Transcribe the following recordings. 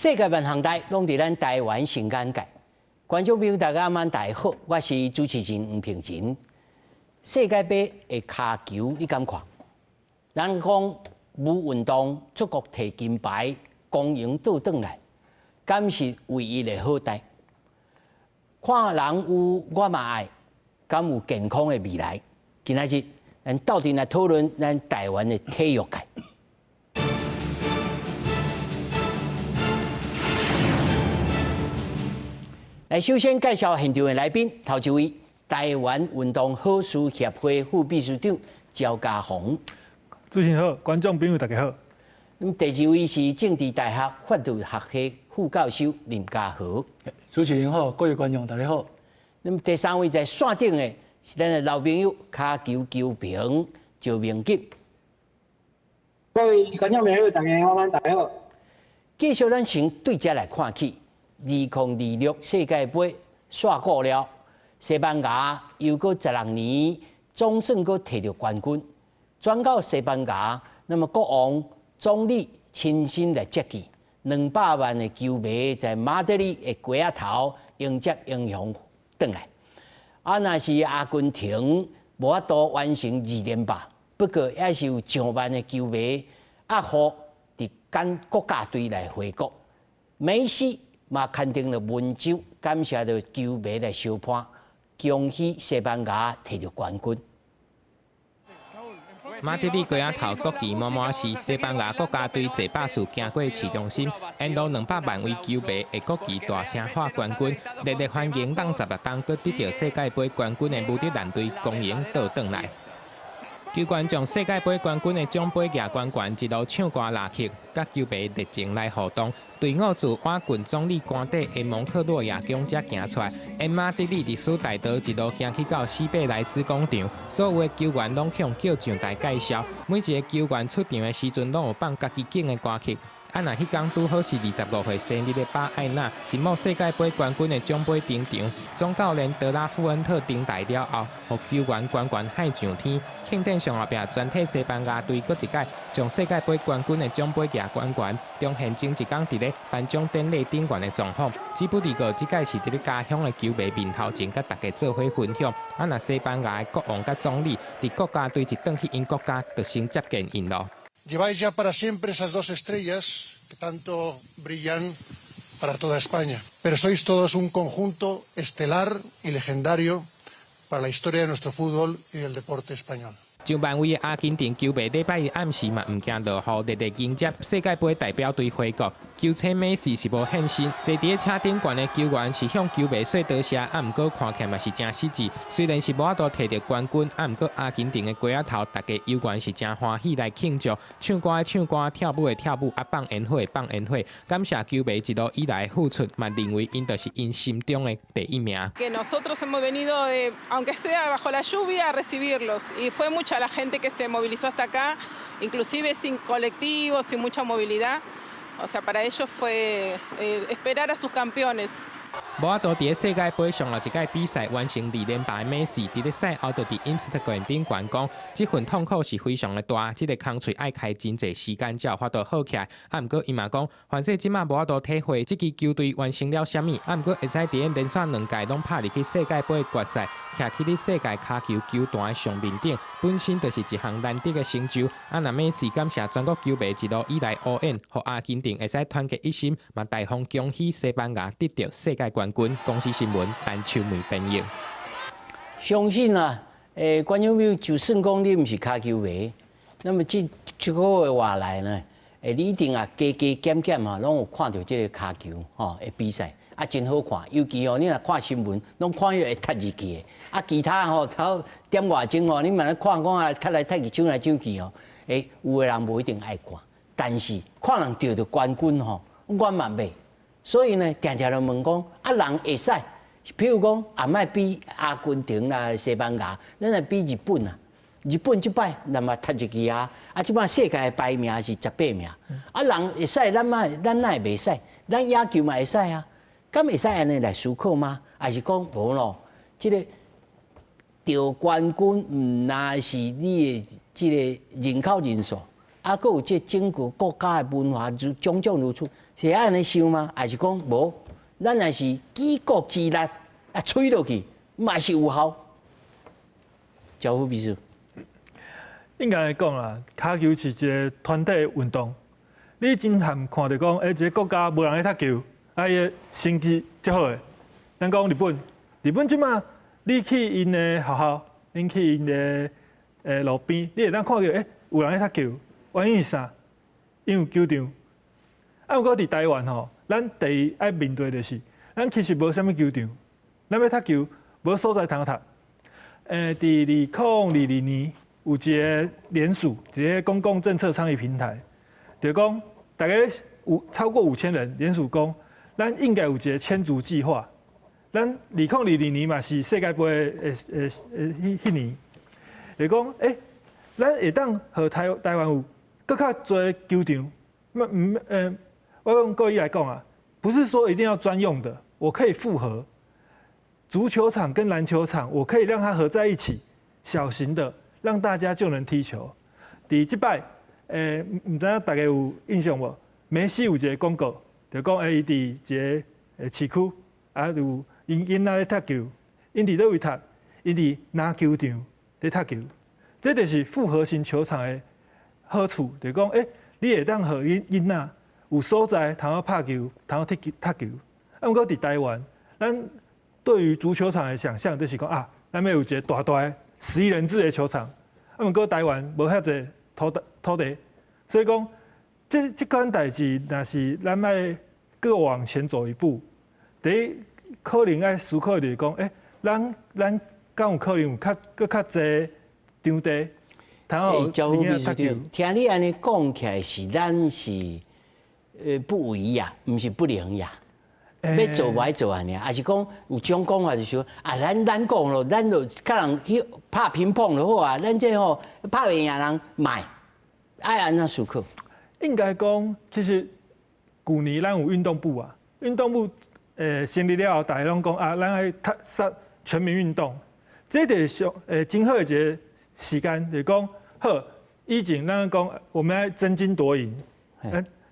世界万项台拢伫咱台湾新眼界。观众朋友，大家晚大家好，我是主持人吴平真。世界杯的骹球，你敢看？咱讲武运动出国摕金牌，公赢倒转来，敢是唯一的好代？看人有我嘛爱，敢有健康的未来？今仔日咱斗阵来讨论咱台湾的体育界。来，首先介绍现场的来宾，头一位台湾运动好事协会副秘书长焦家宏。主持人好，观众朋友大家好。那么第二位是政治大学法律学系副教授林家豪。主持人好，各位观众大家好。那么第三位在线顶的是咱的老朋友骹球球评赵明吉。各位观众朋友大家好，大家好。继续咱先对接来看起，2026世界杯煞过了，西班牙又过16年，总算过摕到冠军。转到西班牙，那么国王总理亲身来接见，200万的球迷在马德里的街仔头迎接英雄回来。若是阿根廷无法度完成2连霸，不过也是有上万的球迷压好伫国家队来回国。梅西嘛肯定了文章，感谢着球迷来相伴，恭喜西班牙摕到冠军。马德里街仔头国旗满满是西班牙国家队坐巴士行过市中心，沿路200万位球迷的国旗大声喊冠军，热烈欢迎当16档搁得到世界杯冠军的无敌蓝队公赢倒转来。球员将世界杯冠军的奖杯举悬悬，一路唱歌拉曲，甲球迷热情来互动。队伍自瓦郡总理官邸的蒙特洛亚宫才行出来，沿马德里历史大道一路行去到西贝莱斯广场，所有的球员拢向叫上台介绍，每一个球员出场的时阵拢有放家己景的歌曲。若迄天拄好是26岁生日的巴艾娜，是某世界杯冠军的奖杯登场。总教练德拉富恩特登台了后，互球员悬悬喊上天。庆典上后壁全体西班牙队搁一届将世界杯冠军的奖杯举悬悬，中现前一天伫咧颁奖典礼顶悬的状况。只不过即届是伫咧家乡的球迷面头前，甲大家做伙分享。若西班牙的国王甲总理伫国家队一转去因国家，就先接见因咯。Lleváis ya para siempre esas dos estrellas que tanto brillan para toda España. Pero sois todos un conjunto estelar y legendario para la historia de nuestro fútbol y del deporte español. 上万位的阿根廷球迷礼拜日暗时嘛，唔惊落雨，热烈迎接世界杯代表队回国。球星梅西是无现身，坐伫车顶悬的球员是向球迷说多谢，毋过看起嘛是真实际。虽然是无法度摕到冠军，毋过阿根廷的街仔头，大家游员是真欢喜来庆祝，唱歌的唱歌，跳舞的跳舞，放烟火的放烟火。感谢球迷一路以来付出，嘛认为因就是因心中的第一名。Que nosotros hemos venido, aunque sea bajo la lluvia, a recibirlos y fue mucha la gente que se movilizó hasta acá, inclusive sin colectivos, sin mucha movilidad. O sea, para ellos fue esperar a sus campeones. 无法度伫咧世界杯上后一届比赛完成2连霸的梅西，伫咧赛后就伫 Instagram 顶悬讲，这份痛苦是非常的大，这个空喙爱开真侪时间才有法度好起来。毋过伊嘛讲，反正即马无法度体会这支球队完成了啥物，毋过会使伫咧连续2届拢拍入去世界杯的决赛，徛起咧世界骹球球坛的上面顶，本身就是一项难得的成就。那梅西感谢全国球迷一路以来応援，互阿根廷会使团结一心，嘛大方恭喜西班牙得到世界冠军。公司新闻单手梅朋友，相信啊，观众朋友就算讲你毋是骹球迷，那么这个月话来呢，你一定啊加减减啊，拢有看到这个骹球的比赛，啊真好看。尤其你若看新闻，拢看迄个会踢入去的，其他超点外钟你慢慢看啊，踢来踢去，抢来抢去有的人无一定爱看，但是看人得到冠军我嘛袂。所以呢，常常就问讲，人会使，譬如讲，莫比阿根廷啦、西班牙，咱来比日本啊。日本即摆咱嘛踢入去即摆世界的排名是18名，人会使，咱哪会袂使？咱野球嘛会使啊，敢会使安尼来思考吗？还是讲无咯？即个得冠军，毋那是你的即个人口人数，搁有即整个国家的文化种种如此。是安尼想吗？还是讲无？咱也是举国之力啊，吹落去嘛是有效。教副秘书，应该来讲啦，骹球是一个团体运动。你真罕看到讲，一个国家无人咧踢球，伊个成绩足好诶。咱讲日本，日本即马你去因的学校，恁去因的路边，你会当看到有人咧踢球，原因是啥？因为球场。啊，不过伫台湾吼，咱第一爱面对就是，咱其实无啥物球场，咱要踢球无所在通踢。伫2022年有一个联署，一个公共政策倡议平台，就讲大概超过5000人联署讲，咱应该有一个千足计划。咱2022年嘛是世界杯迄年，就讲咱会当和台湾有更较多球场。我用各位来讲啊，不是说一定要专用的，我可以复合。足球场跟篮球场，我可以让它合在一起，小型的，让大家就能踢球。第一摆，唔知影大家有印象无？梅西有一个广告，就讲伊伫一个市区，啊有因囡仔咧踢球，因伫倒位踢，因伫篮球场咧踢球。这就是复合型球场的好处，就讲你会当互囡仔有所在，通好拍球，通好踢球。啊，不过伫台湾，咱对于足球场的想象就是讲啊，咱要有一个大大的11人制的球场。啊，不过台湾无遐济土地，所以讲这款代志，若是咱要各往前走一步，第一可能要思考就是讲，咱敢有可能有较济场地，通好教副秘书长，听你安尼讲起来是咱是不为呀，毋是不能呀。要做歹做安尼，还是讲有种讲法就是说啊，咱讲咯，咱就甲人去拍乒乓就好啊，咱这吼拍袂赢人卖，爱安怎思考？应该讲，其实旧年咱有运动部啊，运动部成立了后，大家拢讲啊，咱爱全民运动，这就是真好的一个时间，就是讲好，以前咱讲我们要争金夺银，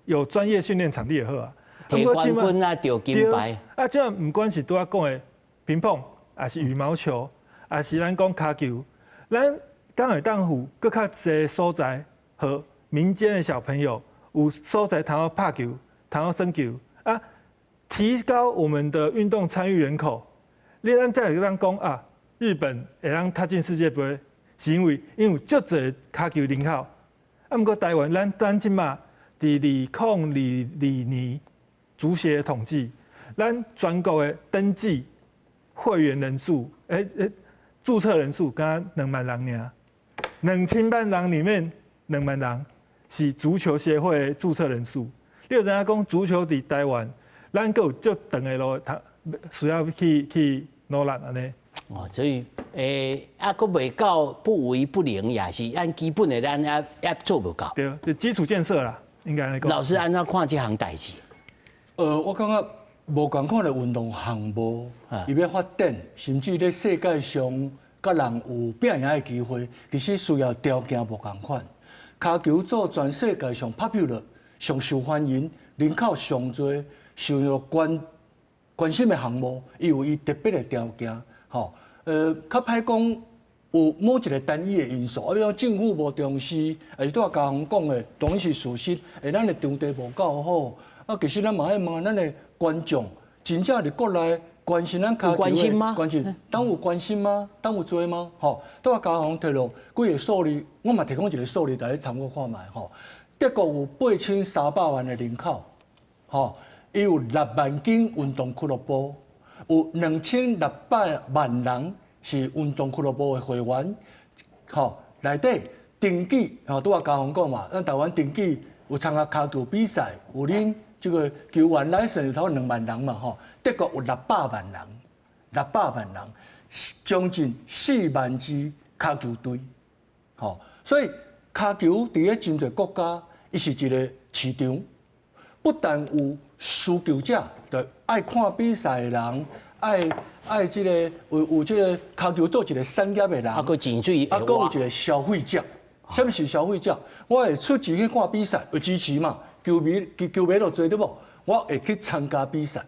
有专业训练场地也好啊。摕冠军啊，得金牌。啊，即唔管是拄仔讲的乒乓，还是羽毛球，还是咱讲骹球，咱敢会当有更较侪所在和民间的小朋友有所在通好拍球，通好升球啊，提高我们的运动参与人口。你咱再会当讲啊，日本会当踏进世界杯，是因为有足侪骹球人口。啊，不过台湾咱即马伫2022年。足协统计，咱全国的登记会员人数，注册人数刚2万人尔，2000万人里面2万人是足球协会的注册人数。你有知影讲足球伫台湾，咱佫有足长的路，需要去努力安尼。所以佫未到不为不能，也是按基本的咱也做不到。对，就基础建设啦，应该来讲。老师安怎看这项代志？我感觉无共款的运动项目，伊要发展，甚至咧世界上甲人有变赢的机会，其实需要条件无共款。骹球做全世界上 popular、上受欢迎、人口上多、受到关心的项目，伊有伊特别的条件。较歹讲有某一个单一的因素，比如政府无重视，还是拄啊嘉宏讲的，当然是事实。咱的场地无够好。其实咱嘛爱问咱的观众，真正伫国内关心咱骹球的关心，当有关心吗？当有做吗？拄啊嘉宏摕落几个数字，我嘛提供一个数字，大家参考看卖。德国有8300万的人口，伊有6万间运动俱乐部，有2600万人是运动俱乐部的会员。内底登记，拄啊嘉宏讲嘛，咱台湾登记有参加骹球比赛，有恁。这个球员来胜超2万人嘛，德国有600万人，将近4万支骹球队，所以骹球伫咧真侪国家，伊是一个市场，不但有需求者，就爱看比赛的人，爱这个有这个骹球做一个产业的人，佫真水，佫有一个消费者。什么是消费者？我会出钱去看比赛，有支持嘛？球迷就多对不？我会去参加比赛。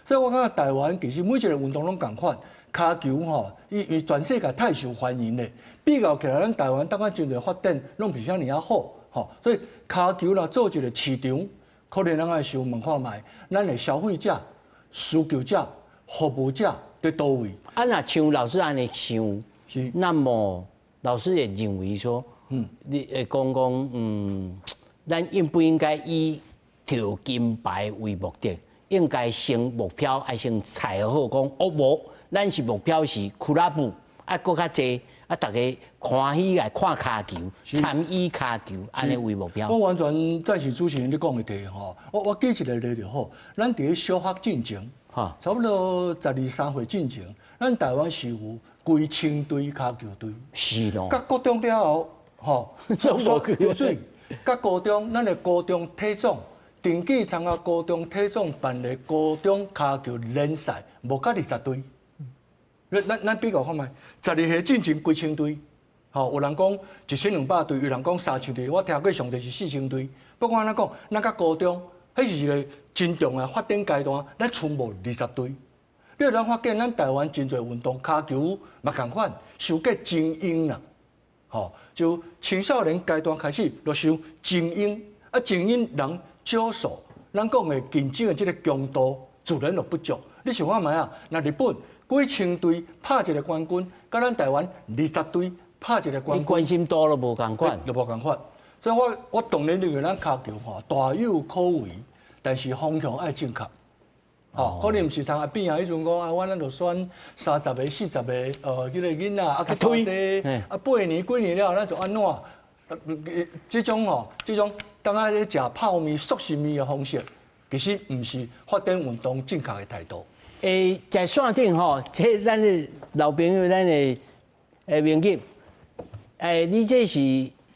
所以我感觉台湾其实每一个运动拢共款，骹球吼，伊全世界太受欢迎咧。比较起来，咱台湾当下真侪发展，拢比啥尔啊好，吼。所以骹球若做一个市场，可能咱爱想问看卖，咱的消费者、需求者、服务者伫倒位？啊，那像老师安尼想，是那么老师也认为说，你会讲，咱应不应该以得金牌为目的？应该先目标，爱先踩好讲，无，咱是目标是俱乐部，啊，搁较济，啊，大家欢喜来看骹球，参与骹球，安尼为目标。我完全赞成主持人你讲的题吼，我记一个例就好，咱伫咧小学进前，差不多12、13岁进前，咱台湾是有规千队骹球队，是咯。甲高中了后，吼，有水，甲高中，咱的高中体总。定期参加高中体总办的高中骹球联赛，无甲20队。咱比较看卖，12岁进前几千队，吼，有人讲1200队，有人讲3000队，我听过上帝是4000队。不管安怎讲，咱甲高中，迄是一个真重的发展阶段，咱全无20队。你有发现咱台湾真侪运动骹球嘛共款，受过精英啦，吼，就青少年阶段开始就受精英，啊精英人。少数，咱讲的竞争的这个强度自然就不足。你想看卖啊？那日本几千队拍一个冠军，甲咱台湾20队拍一个冠军，关心度都无共款，就无共款。所以我当然认为咱骹球吼大有可为，但是方向爱正确。哦，可能毋是像阿扁啊，迄阵讲啊，我咱就选30个、40个，迄个囡仔啊去推西，啊8年几年了，咱就安怎？这种当下咧食泡面、速食面的方式，其实毋是发展运动正确的态度。在线顶吼，这咱的老朋友，咱的名记，你这是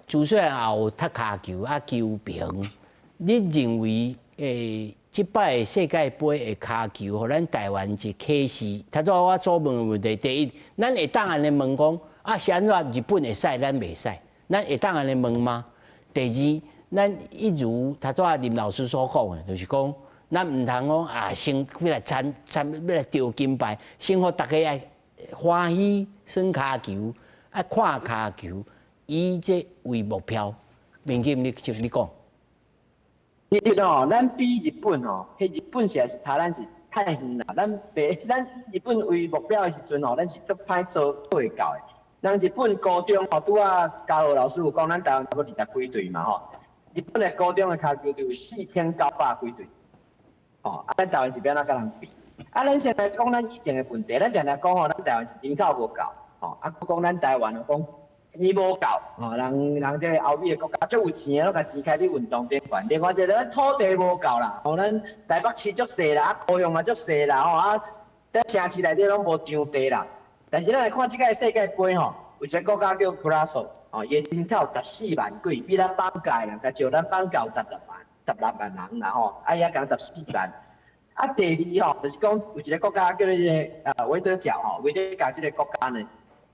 自细也有踢骹球啊球评，你认为即摆世界杯的骹球，互咱台湾一启示？他说我所问的问题，第一，咱会当安尼问讲啊，是安怎日本会使，咱袂使？咱会当安尼问吗？第二，咱一如他昨林老师所讲的，就是讲，咱唔通讲啊，先要来要来得金牌，先互大家爱欢喜耍骹球，爱看骹球，以这为目标。明金，你讲。其实哦，咱比日本哦，迄日本实在是差咱是太远啦。咱日本为目标的时阵哦，咱是足歹做会到的。咱日本高中吼，拄啊教老师有讲，咱台湾差不多20几队嘛吼。日本的高中的骹球队有4900几队，吼，啊，咱台湾是要安怎甲人比？啊，咱先来讲咱以前的问题，咱常常讲吼，咱台湾是人口无够，吼，啊，讲咱台湾讲钱无够，吼，人这个欧美的国家足有钱的，拢甲钱开伫运动顶悬。另外一个咱土地无够啦，吼，咱台北市足细啦，啊，高雄嘛足细啦，吼，啊，咱城市内底拢无场地啦。但是咱来看即个世界杯吼，有一个国家叫布拉索，吼，伊人口14万几，比咱邦界人甲少咱邦界16万人啦吼，啊伊也讲14万。啊，第二吼，就是讲有一个国家叫做韦德角吼，韦德角即个国家呢，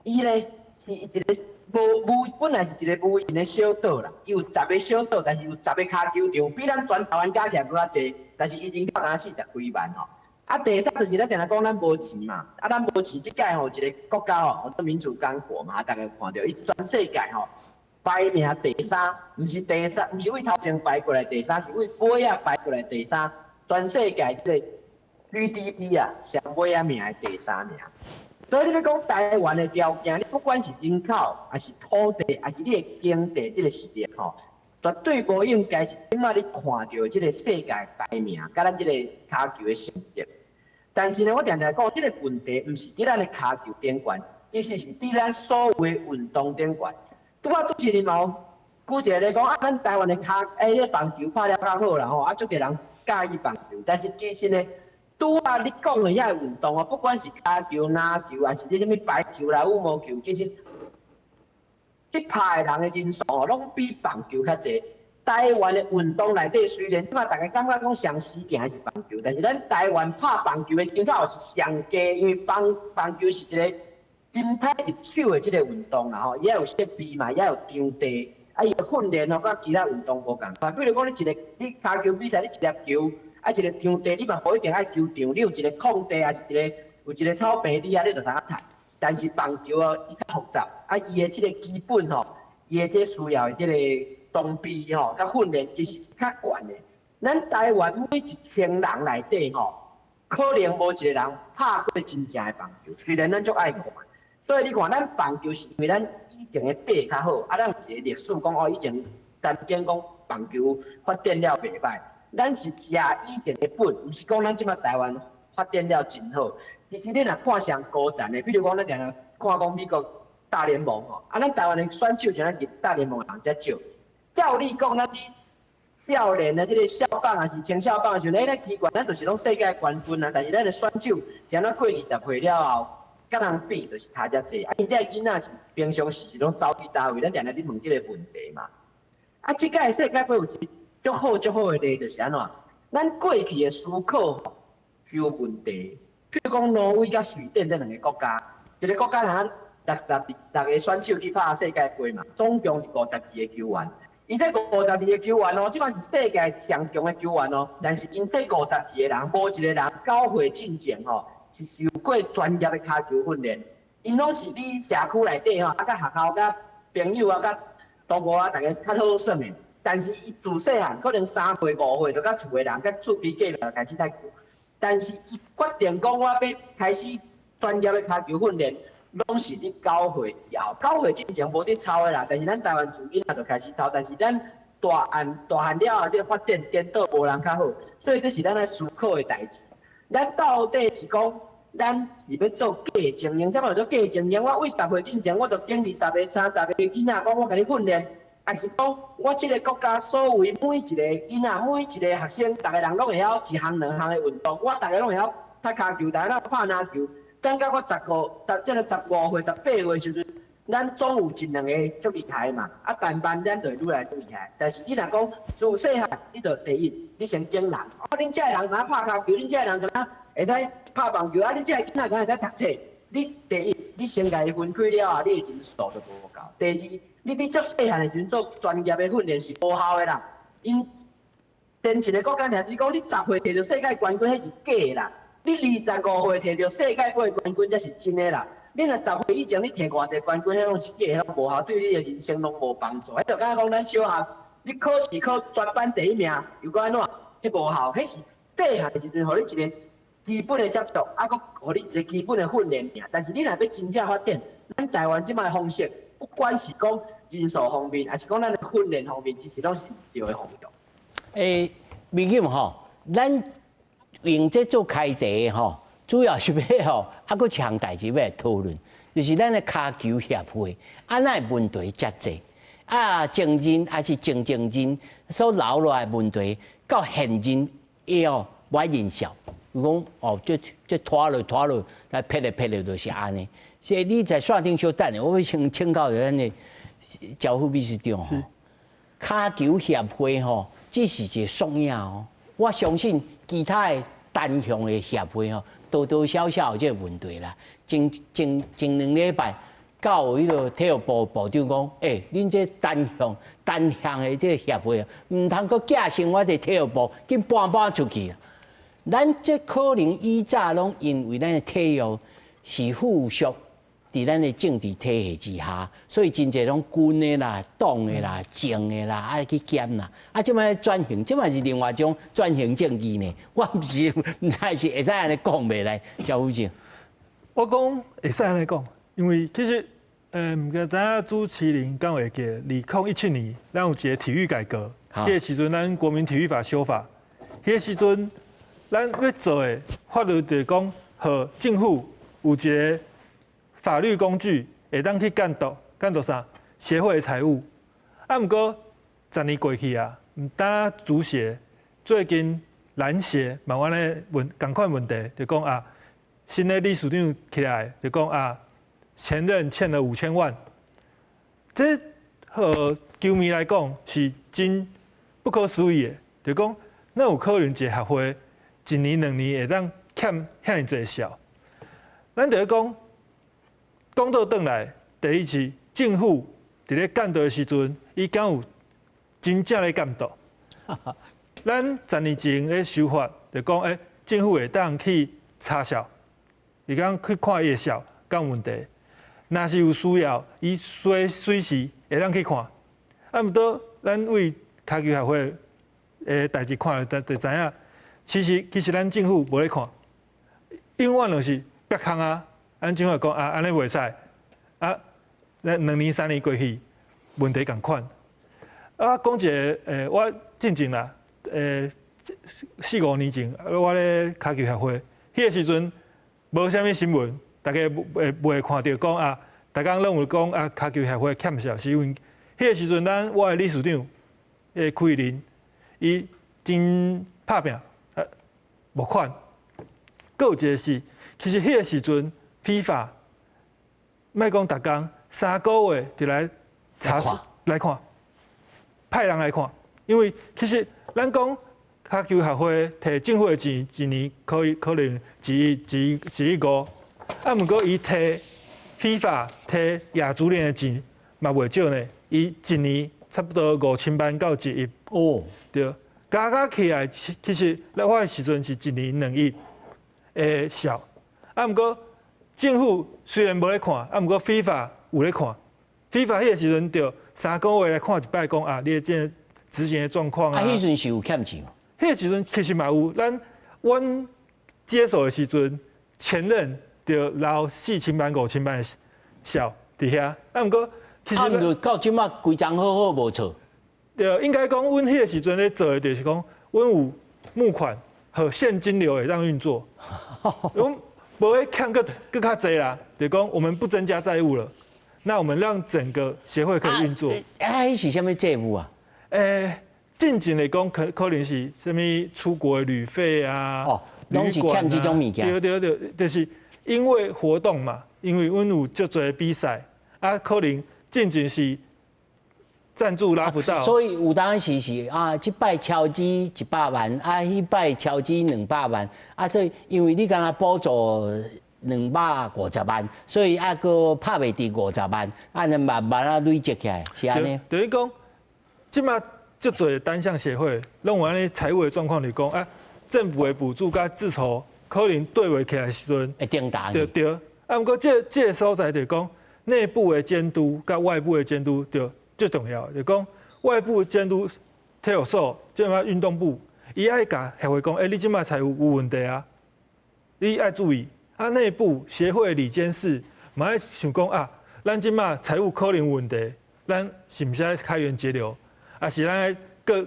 伊咧是一个本来是一个无形的小岛啦，伊有10个小岛，但是有10个骹球场，比咱全台湾加起来搁较济，但是伊人口才40几万吼。啊，第三就是咱定定讲咱无钱嘛，啊，咱无钱，即届吼一个国家吼，民主刚果嘛，大家看到伊全世界吼排名第3，毋是第3，毋是为头前排过来第3，是为尾啊排过来第3，全世界即个 GDP 啊上尾啊名的第3名。所以你要讲台湾的条件，你不管是人口，还是土地，还是你的经济这个实力吼。绝对无应该是今仔你看到即个世界排名，甲咱即个骹球的成绩。但是呢，我常常讲，即个问题毋是伫咱的骹球顶悬，其实是伫咱所有的运动顶悬。拄啊，主持人哦，举一个咧讲啊，咱台湾的棒球拍了较好啦吼，啊，足侪人介意棒球，但是其实呢，拄啊你讲的遐运动啊，不管是骹球、篮球，还是即什物排球啦、羽毛球，其实。去拍的人的人数哦，拢比棒球较济。台湾的运动内底，虽然即马大家感觉讲上死行还是棒球，但是咱台湾拍棒球的人口是上低，因为棒球是一个真歹入手的即个运动啦吼，伊也有设备嘛，也有场地，啊伊的训练哦，甲其他运动无共款。比如讲你一个你骹球比赛，你一粒球，啊，一个场地你嘛不一定爱球场，你有一个空地啊，有一个草坪底啊，你就通啊踢。但是棒球哦，伊较复杂，啊，伊的即个基本吼，伊的即需要的即个装备吼，甲训练其实是较悬的。咱台湾每1000人内底吼，可能无一个人拍过真正的棒球，虽然咱足爱看。所以你看，咱棒球是因为咱以前的底较好，啊，咱有一个历史讲哦，以前曾经讲棒球发展了袂歹，咱是食以前的本，毋是讲咱即摆台湾发展了真好。其实你若看上高层的，比如讲咱定定看讲美国大联盟吼，啊，咱台湾的选手像咱入大联盟的人才少。照理讲，咱少年的即个少棒啊，是青少棒的时阵，咱奇怪，咱就是拢世界冠军啊，但是咱的选手是安怎过20岁了后，甲人比就是差遮济。啊，因这囡仔是平常时是拢走去倒位，咱定定咧问即个问题嘛。啊，即届世界杯有一足好的例，就是安怎？咱过去的思考是有问题。譬如讲挪威甲瑞典这两个国家，一个国家通六个选手去拍世界杯嘛，总共是52个球员。伊这52个球员哦，即摆是世界上强的球员哦，但是因这52个人，无一个人9岁进前吼，是受过专业的骹球训练。因拢是伫社区内底吼，啊，甲学校、甲朋友啊、甲同学啊，大家较好耍的。但是伊自细汉可能3岁、5岁就甲厝的人、甲厝边隔壁就开始踢球。但是伊决定讲，我要开始专业的骹球训练，拢是伫9岁以后。9岁之前无伫操的啦，但是咱台湾自囡仔就开始操。但是咱大汉了后，这个发展颠倒无人较好，所以这是咱来思考的代志。咱到底是讲，咱是要做假精英，怎么做假精英？我为10岁之前，我就经20个、30个囡仔，讲我甲你训练。还是讲，我这个国家所有每一个囡仔、每一个学生，大家人拢会晓1项2项的运动。我大家拢会晓踢骹球，大家拢拍篮球。等到我15岁、18岁时阵，咱总有1、2个足厉害嘛。啊，慢慢咱就会愈来愈厉害。但是你若讲自细汉，你就第一，你先敬人。哦，恁这人怎拍骹球？恁这人怎会使拍棒球？啊，恁这囡仔怎会使读册？你第一，你先家己分开了后，你的人数就无够。第二，你足细汉的时阵做专业的训练是无效的啦。因前一个国家尔是讲，你10岁摕到世界冠军，迄是假的啦。你25岁摕到世界杯冠军，才是真的啦。你若10岁以前你摕偌济冠军，迄拢是假，迄拢无效，对你的人生拢无帮助。迄就敢讲咱小学，你考试考全班第1名，又搁安怎？迄无效，迄是细汉的时阵，互你一个基本的接触，啊，佮互你一个基本的训练尔。但是你若要真正发展，咱台湾即摆方式。不管是讲人数方面，还是讲咱的训练方面，其实拢是对的方向。明显吼，咱用这做开题吼，主要是要吼，啊个一项代志要来讨论，就是咱的骹球协会，安那问题遮济，啊，前任还是前任所留落来问题，到现任也要我认晓。如讲哦，这拖落来撇咧，就是安尼。所以你在线顶稍等，我要先请教咱的教副秘书长吼，骹球协会吼，只是一个双影哦。我相信其他的单项的协会吼，多多少少有这个问题啦。前2礼拜，到迄个体育部部长讲，恁这单项的这个协会啊，唔通阁寄生我哋体育部，紧搬出去啊。咱这可能以早拢因为咱的体育是附属伫咱的政治体系之下，所以真侪拢军的啦、党的啦、政的啦，爱去兼啦。啊，即摆转型，即摆是另外一种转型正义呢。我毋知是会使安尼讲袂来，赵副长。我讲会使安尼讲，因为其实毋知影朱麒麟敢会记，2017年咱有一个体育改革，迄个时阵咱国民体育法修法，迄个时阵咱要做的法律就是讲，和政府有一个法律工具会当去监督啥协会的财务。啊，毋过10年过去啊，毋单足协，最近篮协慢慢的同款问题，就讲啊，新的理事长起来就讲啊，前任欠了5000万，这和球迷来讲是真不可思议的，就讲那有可能一个协会1年2年会当欠遐尼济小，咱就讲到转来，第一次政府伫咧监督的时阵，伊敢有真正咧监督？咱10年前咧修法，就讲政府会当去查效，伊讲去看伊的效敢有问题。若是有需要，伊随时会当去看。啊，毋过咱为骹球协会诶代志看就知影，其实咱政府无咧看，永远就是白空啊。咱政府讲啊，安尼袂使啊，咱2年3年过去，问题共款。啊，讲一个我进前啦，4、5年前，我咧骹球协会，迄个时阵无啥物新闻，大家袂看到讲啊，大家认为讲啊，骹球协会欠效，是因为迄个时阵我的理事长奎林，伊真拍拼，募款。佫有一个是，其实迄个时阵FIFA，莫讲逐工3个月就来查来看。派人来看，因为其实咱讲骹球协会摕政府的钱，一年可能1亿5，啊，毋过伊摕 FIFA 摕亚足联的钱嘛袂少呢，伊一年差不多5000万到1亿。哦，对，加起来其实我的时阵是1年2亿的少，啊，毋过政府虽然无咧看，啊，毋过 FIFA 有咧看 ，FIFA 迄个时阵着。3个月来看一摆，讲啊，你这执行的状况啊。迄阵是有欠钱吗？迄个时阵其实嘛有，阮接手的时阵，前任就留4000万、5000万的小伫遐。啊，毋过其实啊，毋就到即马规章好好无错。对，应该讲，阮迄个时阵咧做的就是讲，阮有募款和现金流会让运作。阮无会欠更较济啦，就讲我们不增加债务了。那我们让整个协会可以运作。迄是啥物债务啊？近前来讲，可能是什么出国旅费啊，拢是欠这种物件。对，就是因为活动嘛，因为阮有足多比赛啊，可能近前是赞助拉不到，所以有当时是啊，这摆超支100万，啊，迄摆超支200万，啊，所以因为你敢若补助。250万，所以还佫拍袂伫50万，安尼慢慢啊累积起来，是安尼。等于讲，即马足侪单项协会，弄完咧财务的状况来讲，啊，政府的补助甲自筹可能对袂起来时阵，会顶大。对。啊，毋过这个所在就讲内部的监督甲外部的监督就最重要，就讲外部的监督体育所，即马运动部，伊爱甲协会讲，你即马财务有问题啊，你爱注意。啊，内部协会理监事嘛爱想讲啊，咱即马财务可能有问题，咱是毋是爱开源节流，啊是咱爱更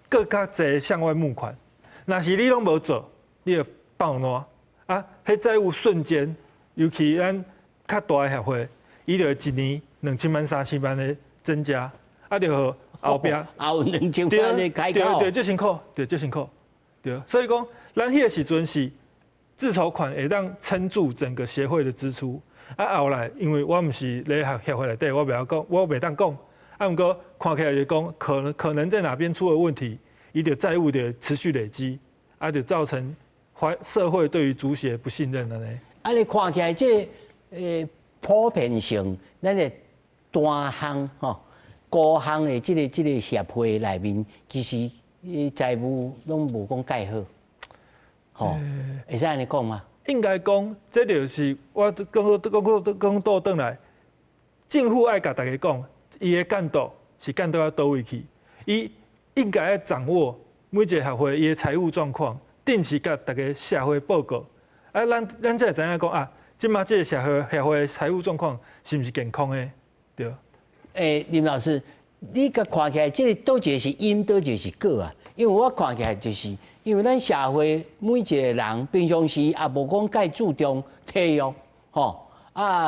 较侪向外募款。若是你拢无做，你就爆烂啊！迄债务瞬间，尤其咱较大的协会，伊就1年2000万、3000万的增加，啊就后壁后2000万的开口，对，最辛苦，对，所以讲咱迄个时阵是。自筹款会当撑住整个协会的支出，啊后来因为我毋是咧协会内底，我袂当讲，啊毋过看起来就讲可能在哪边出了问题，伊的债务的持续累积，啊就造成社会对于足协不信任了呢。啊你看起来这普遍性，咱的单项吼、高项的这个协会内面，其实债务拢无讲介好。吼，会使安尼讲吗？应该讲，这就是我讲倒转来，政府爱甲大家讲，伊的监督是监督到倒位去，伊应该要掌握每一个协会伊的财务状况，定期甲大家社会报告。啊，咱才会知影讲啊，即马这个协会的财务状况是毋是健康的？对。林老师，你甲看起来，这个倒一个是因，倒一个是果啊？因为我看起来就是。因为咱社会每一个人平常时也无讲介注重体育，吼，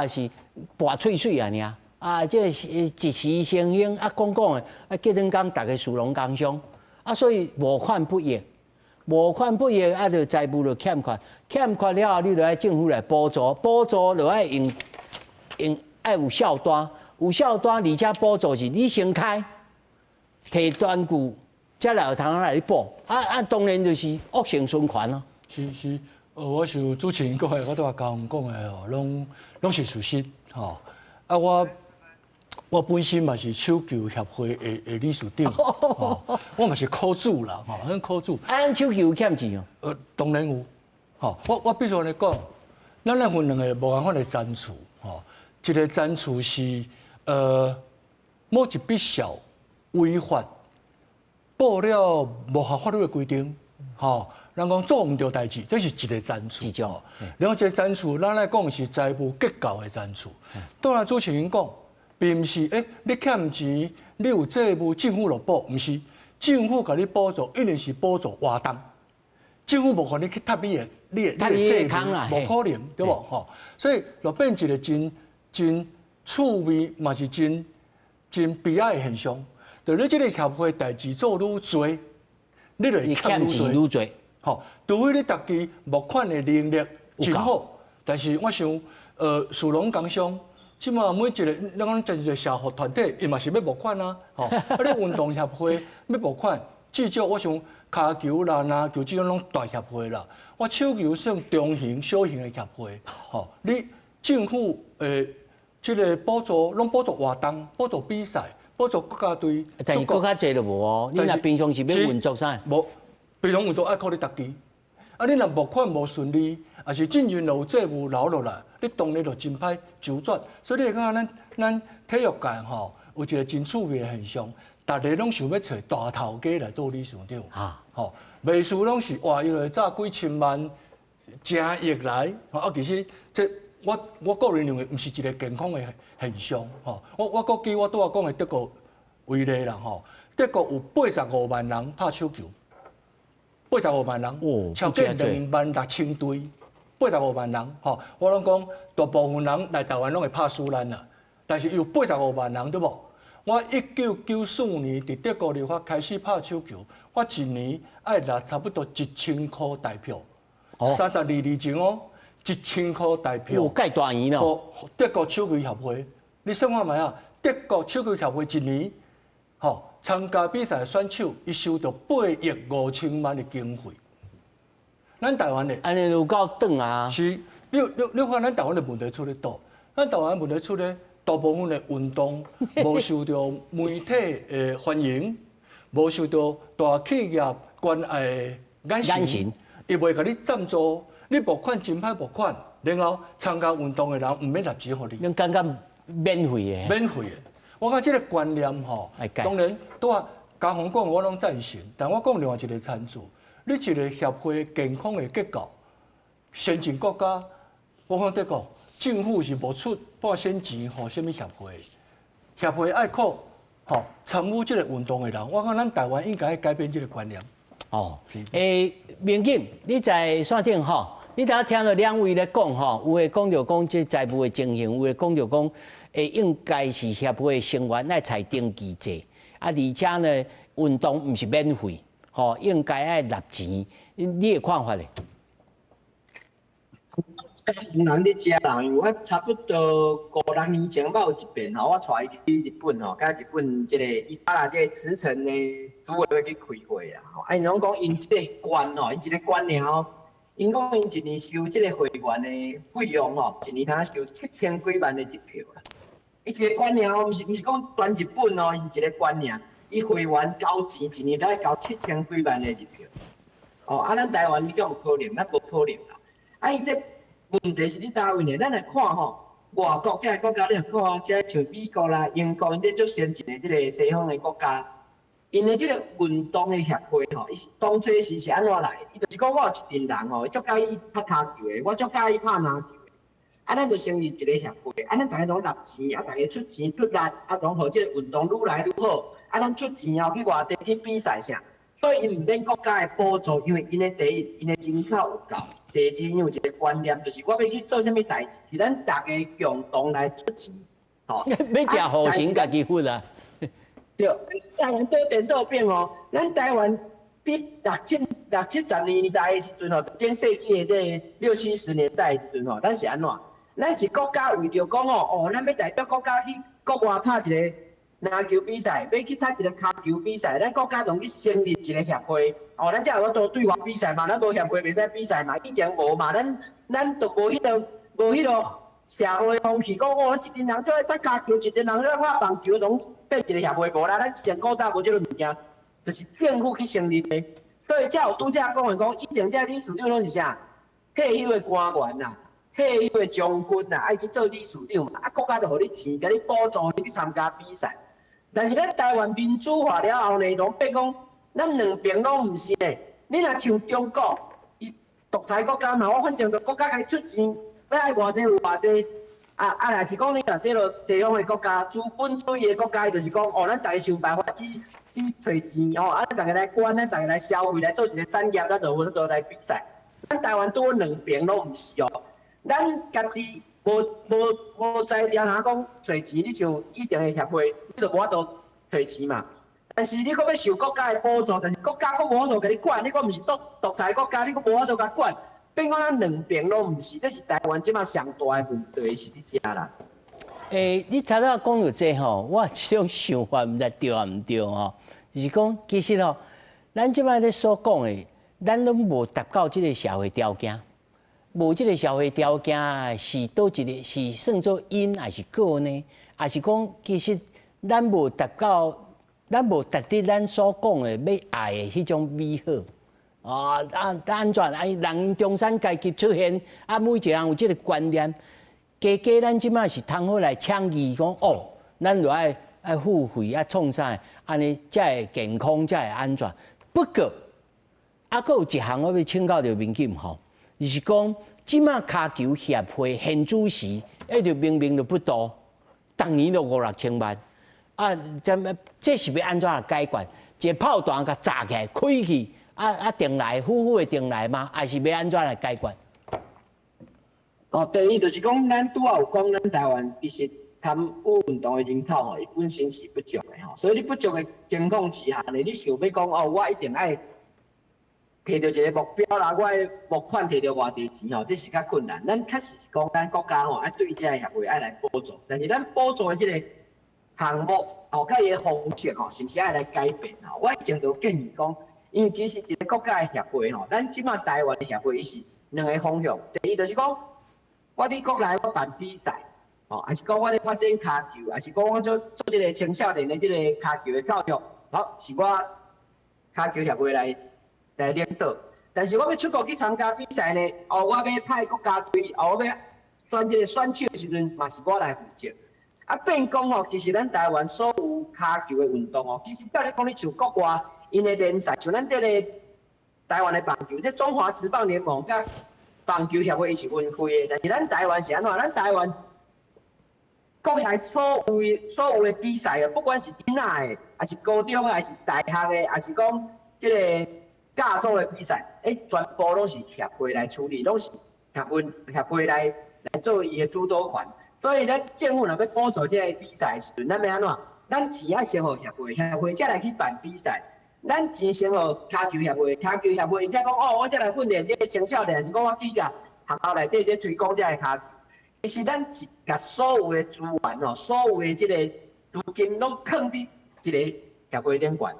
是拔喙水啊尔，这是一时成兴讲的，隔两工大家殊荣工伤，所以无款不义，就财务就欠款了后，你就爱政府来补助就爱用爱有效单，而且补助是你先开，摕单据。才来有通来去补，当然就是恶性循环咯。是，我受主持人讲的，我都话交讲的吼，拢是事实吼。我我本身嘛是手球协会的理事长，我嘛是科主啦，很科主。按手球有欠钱哦？当然有。我必须安尼讲，咱来分两个无共款的赞助，一个赞助是某一笔小违法报了无合法律的规定，人讲做唔到代志，这是一个赞助。另外一个赞助，咱来讲是财务结构的赞助。当然主持人讲，并唔是你欠钱，你有债务，政府就补，唔是政府甲你补助，一定是补助活动。政府无可能去踢你的债务，无可能，对无？所以就变一个真趣味，嘛是真悲哀的现象。就你这个协会代志做愈多，你就会欠钱愈多。除非你大家募款的能力真好，但是我想，属农工商，即马每一个咱讲真一个社会团体，伊嘛是要募款啊。你运动协会要募款，至少我想。骹球啦、篮球这种拢大协会啦，我手球算中型、小型的协会。你政府这个补助，拢补助活动、补助比赛、补助国家队。但是国家济就无哦，你若平常是要运作啥？无，平常运作爱靠你家己。你若募款无顺利，也是进入有债务留落来，你当然就真歹周转。所以你会看咱体育界有一个真趣味的现象。大家拢想要找大头家来做理事长，袂输拢是哇，因为早几千万、正亿来，其实这我个人认为，毋是一个健康的现象，我国举我拄仔讲的德国为例啦，德国有85万人拍手球，85万人，超过26000队，85万人，我拢讲大部分人来台湾拢会拍输咱啦，但是有85万人对无？我1994年伫德国立法开始拍手球，我一年爱拿差不多1000块代票，32年前1000块代票，有介大钱咯。德国手球协会，你算看卖啊？德国手球协会一年，参加比赛选手，伊收到8亿5千万的经费。咱台湾的，安尼有够长啊！是，你看咱台湾的问题出咧倒？咱台湾问题出咧？大部分的运动无受到媒体的欢迎，无受到大企业关爱的眼神，伊袂甲你赞助，你募款真歹募款，然后参加运动的人唔免纳钱互你。恁感觉免费的？免费的，我讲这个观念当然都话嘉宏讲我拢赞成，但我讲另外一个参数，你一个协会健康的结构，先进国家，我讲德国。政府是无出半仙钱予什么协会？协会爱靠参与这个运动的人，我讲咱台湾应该改变这个观念。民警，你在线顶你头听到两位咧讲有诶讲着讲这财务的情形，有诶讲着讲应该是协会成员爱采登记制，而且呢运动毋是免费，应该爱纳钱，你的看法咧？人咧食人，因为我差不多5-6年前，我有一遍我带伊去日本甲日本即个伊巴拉这茨城的组委会去开会啊。因拢讲因即个官因一个官僚，因讲因一年收即个会员的费用一年通收7000几万的一票啦。伊一个官僚，毋是讲全日本伊是一个官僚，伊会员交钱一年才交7000几万的一票。咱台湾你讲有可能，咱无可能啦。伊这问题是你倒位呢？咱来看外国这个国家，你看这像美国啦、英国，因这足先进的这个西方的国家，因的这个运动的协会伊是当初是安怎来？伊就是讲我有一群人伊足介意拍骹球的，我足介意拍篮球的，咱就成立一个协会，咱大家拢纳钱，大家出钱出力，拢互这个运动愈来愈好，咱出钱去外地去比赛啥，所以因毋免国家的补助，因为因的第一，因的人口有够。第二，有一个观念，就是我要去做啥物代志，是咱大家共同来出钱，要食好钱家己分啊。对，台湾倒电倒变咱台湾伫60-70年代的时阵顶世纪的这60-70年代的时阵咱是安怎？咱是国家为着讲咱要代表国家去国外拍一个篮球比赛，要去踢一个骹球比赛，咱国家就去成立一个协会。咱才有做对外比赛嘛，咱无协会袂使比赛嘛，以前无嘛，咱就无迄个社会风气讲哦，一群人做咧打球，一群人咧打棒球，拢变一个协会无啦。咱全国大无即个物件，就是政府去成立的。所以才有拄则讲的讲，以前这理事长拢是啥？退休的官员啦，退休的将军啦，爱去做理事长嘛。啊，国家就互你钱，甲你补助你去参加比赛。但是咱台湾民主化了后呢，拢变讲，咱两边拢毋是嘞。你若像中国，伊独裁国家嘛，我反正就国家该出钱。要爱偌济有偌济，若是讲你若这落西方的国家、资本主义的国家，就是讲哦，咱家想办法去找钱哦，大家来管，咱大家来消费，来做一个产业，咱就来比赛。咱台湾拄两边拢毋是哦，咱家己无在了下讲找钱，你像以前的协会，你就无法度找钱嘛。但是你搁要受国家的补助，但是国家搁无法度甲你管，你搁毋是独裁国家，你搁无法度甲管。变讲咱两边拢毋是，这是台湾即马上大的问题是伫遮啦。你头仔讲到这吼，我即种想法毋知对啊毋对吼，就是讲其实吼，咱即摆咧所讲的，咱拢无达到即个社会条件，无即个社会条件是倒一个是算作因还是果呢？还是讲其实咱无达到，咱无达到咱所讲的要爱的迄种美好。安怎？人因中产阶级出现，每一个人有即个观念，加咱即摆是通好来倡议讲，哦，咱就爱付费创啥，安尼才会健康，才会安全。不过，阁有一项我要请教着民警吼，就是讲即摆骹球协会现主席，就明明就不多，逐年就5、6千万，这是要安怎来解决？一个炮弹甲炸起来，开去。定来，夫的定来吗？还是要安怎来解决？第一就是讲，咱拄仔有讲，咱台湾其实参与运动的人口吼，伊本身是不足的吼，所以你不足的情况之下呢，你想要讲哦，我一定爱摕到一个目标啦，我募款摕到偌济钱吼，这是较困难。咱确实是讲，咱国家吼爱对这个协会爱来补助，但是咱补助的这个项目后甲伊的方式吼，是不是爱来改变吼？我以前就建议讲。因为其实一个国家的协会吼，咱即马台湾的协会伊是两个方向。第一就是讲，我伫国内我办比赛，吼，还是讲我咧发展骹球，还是讲我做即个青少年的即个骹球的教育，好，是我骹球协会来领导。但是我要出国去参加比赛呢，我要派国家队，我要选即个选手的时阵，嘛是我来负责。变讲吼，其实咱台湾所有骹球的运动哦，其实照咧讲，你像国外。因的联赛，像咱这个台湾的棒球，这中华职棒联盟甲棒球协会伊是分开的，但是咱台湾是安怎？咱台湾国内所有的比赛啊，不管是囡仔的，还是高中的，还是大学的，还是讲这个甲组的比赛，全部拢是协会来处理，拢是协会来做伊的主导权。所以咱政府若要补助这个比赛时阵，咱要安怎？咱钱爱先互协会，协会才来去办比赛。咱钱先互骹球协会，骹球协会伊才讲哦，我才来训练这个青少年，是讲我去甲学校内底这推广这个骹球。其实咱是甲所有的资源哦，所有的这个资金拢放伫一个协会顶悬。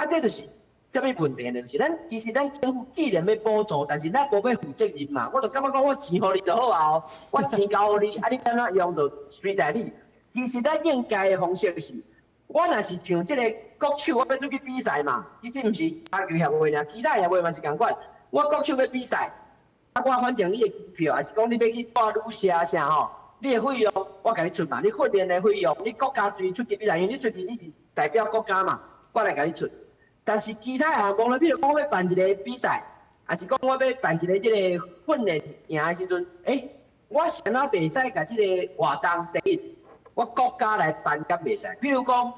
这就是什么问题呢？就是其实咱政府既然要补助，但是咱无要负责任嘛。我就感觉讲，我钱互你就好啊哦，我钱交互你，你怎样用就随在你。其实咱应该的方式是。我若是像这个国手，我要出去比赛嘛，其实毋是骹球协会尔，其他协会嘛是共款。我国手要比赛，我反正你的机票，还是讲你要去带旅社啥吼，你的费用我甲你出嘛，你训练的费用，你国家队出去比赛，因为你出去你是代表国家嘛，我来甲你出。但是其他项目咧，比如讲我要办一个比赛，还是讲我要办一个这个训练营的时阵，我先啊袂使甲这个活动第一。我国家来办甲袂使，比如讲，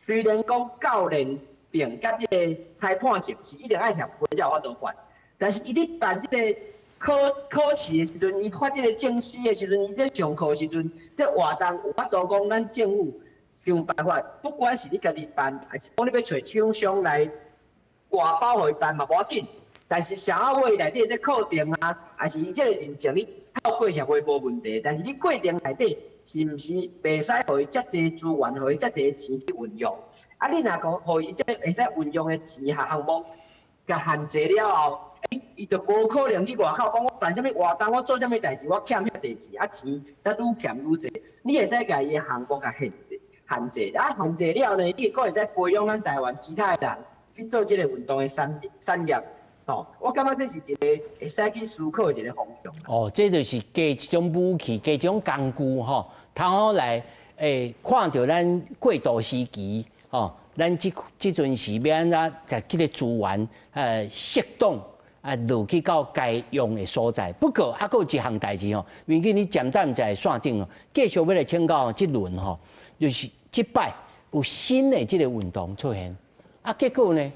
虽然讲教练证甲这个裁判证是一定爱协会才有法度办，但是伊咧办这个考试的时阵，伊发这个证书的时阵，伊咧上课的时阵，这活动有法度讲咱政府想办法，不管是你家己办，还是讲你要找厂商来外包互伊办嘛无要紧，但是社会内底这课程啊，还是伊这个认证，你透过协会无问题，但是你过程内底。是毋是袂使互伊遮济资源，互伊遮济钱去运用？你若讲互伊遮会使运用的钱项目，甲限制了后，伊就无可能去外口讲我办啥物活动，我做啥物代志，我欠遐济钱，钱则愈欠愈济。你会使甲伊的项目甲限制，限制了呢，你佫会使培养咱台湾其他的人去做即个运动的产业。哦，我感觉这是一个会使去思考的一个方向。哦，这就是加一种武器，加一种工具吼，通好来看到咱过渡时期吼，咱即阵是要安怎在这个资源适当落去到该用的所在。不过还佫有一项代志吼，明天你暂时在线顶哦，继续要来请教即轮吼，就是即摆有新的即个运动出现，结果呢，